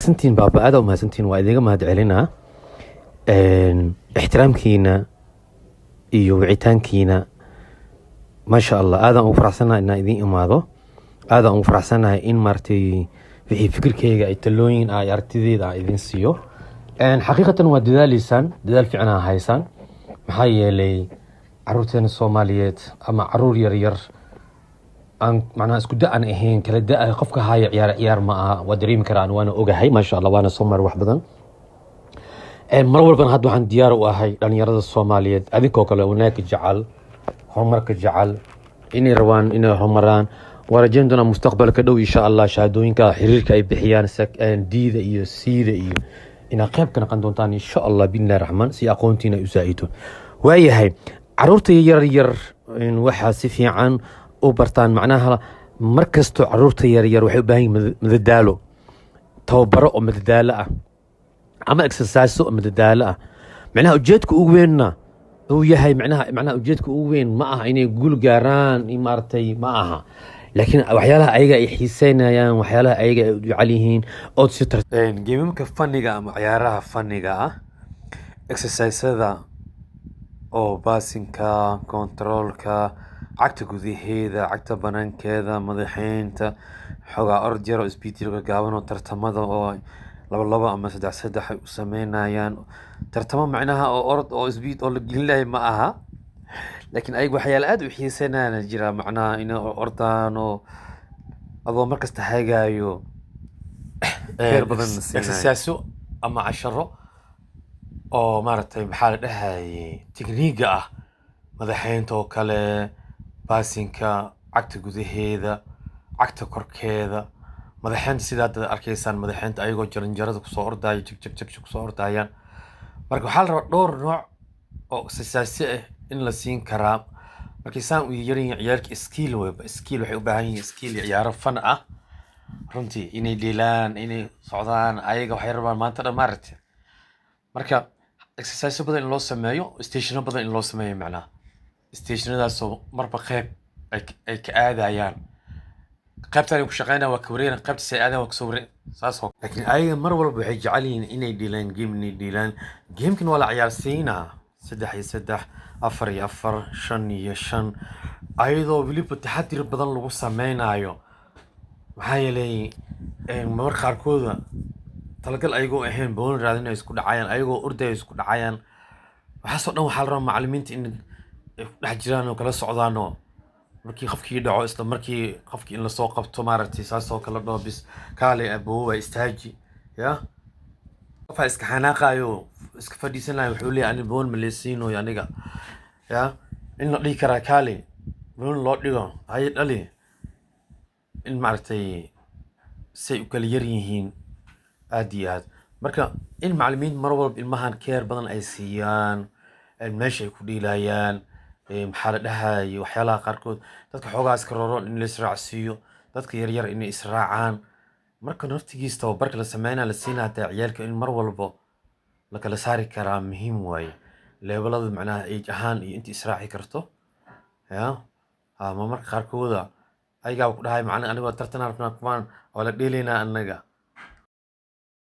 mahadsantiin baaba aad mahadsantiin waa idiga mahad celinaa ixtiraamkiina iyo wicitaankiina maasha Allah aadan ugu faraxsanahay inaan idin imaado aadan ugu faraxsanahay in martay wixii fikirkayga ay talooyin ay aragtideeda idin siiyo xaqiiqatan waa dadaal fiican aan haysan maxaa yeelay caruurteena Soomaaliyeed ama caruur yar aan macna isku da'an ahayn kala da'a qofka haya ciyaar ma aha waa dareemi karaan waana ogahay maasha Allah waana Soomaali wax badan mar walba hadda waxaan diyaar u ahay dhalinyarada Soomaaliyeed adinkoo kale wanaagga jecel horumarka jecel inay rabaan inay horumaraan warajayn doona mustaqbalka dhow insha Allah shahaadooyinka xiriirka ay bixiyaan diida iyo siida iyo ina qayb ka noqon doontaan insha Allah billahi rahmaan si aqoontiina u saacido waayahay caruurta yar in waxa si fiican u bartaan macnaha markasto caruurta yar waxay u baahan yihiin madadaalo tababaro oo madadaalo ah ama exercise oo madadaalo ah macnaha ujeedka ugu weynna uu yahay macnaha ujeedka ugu weyn ma aha inay guul gaaraan imaartay ma aha laakiin waxyaalaha ayaga ay xiiseynayaan waxyaalaha ayaga ay jecel yihiin oo si geemamka faniga ama ciyaaraha faniga ah exercise-ada oo baasinka controlka cagta gudaheeda cagta banaankeeda madaxeynta xogaa ordyar oo speedka gaaban oo tartamada oo laba ama saddex ay u sameynayaan tartamo macnaha oo orod oo speed oo la gelinayo ma aha laakiin ay waxyaalo aad u xiiseynayaan jira macnaha in ordaan oo adoo markasta hagaayo heer badan exercise ama casharo oo maartay maxaa la dhahay tikniiga ah madaxeynta oo kale baasinka cagta gudaheeda cagta korkeeda madaxeynta sidaad arkaysaan madaxeynta ayagoo jaranjarada ku soo ordaya jig ku soo ordayaan marka waxa la rabaa dhowr nooc oo exercise ah in la siin karaa markii saan u yarin ciyaalka skill waxay u baahan yihiin skill ciyaaro fan ah runtii inay dhilaan inay socdaan ayaga waxay rabaan maanta dhamaartay marka exercise badan in loo sameeyo station badan in loo sameeyo macnaha stationadaas oo marba qayb ay ka aadayaan qaybtan ku shaqeynaa waa kawareena qaybta si aadan waa soo saas oo laakiin ayaga mar walba waxay jecel yihiin inay dhilaan gamekan waa la ciyaarsiinaa 3-3 4-4 5-5 ayadoo wiliba taxadir badan lagu sameynayo maxaa yeelay mar qaarkooda talagal ayagoo ahayn boon raadinay isku dhacayaan ayagoo orday isku dhacayaan waxa soo dhan waxa la rabaa macallimiinta in dhex jiraan oo kala socdaan oo markii qofkii dhaco isla markii qofkii in la soo qabto maaragtay saas oo kala dhoobis kaale aboowa istaaji ya qof iska xanaaqayo iska fadhiisanayo wuxuu leeyahay ani boon maleysiino aniga ya in la dhigi karaa kaale boon loo dhigo hay dhali in maaragtay say u kala yar yihiin aad iyo aad marka in macallimiin mar walba ilmahan keer badan ay siiyaan meesha ay ku dhiilayaan maxaa la dhahay waxyaalaha qaarkood dadka xoogaas ka roron in la israacsiiyo dadka yar in ay israacaan marka naftigiisa tababarka la sameynaa la siinaa ciyaalka in mar walba la kala saari karaa muhiim waaye levelada macnaha age ahaan iyo inta israaci karto ya ama marka qaarkooda ayaga ku dhahay macnaha aniga tartan arfnaa kumaan oo la dheelaynaa anaga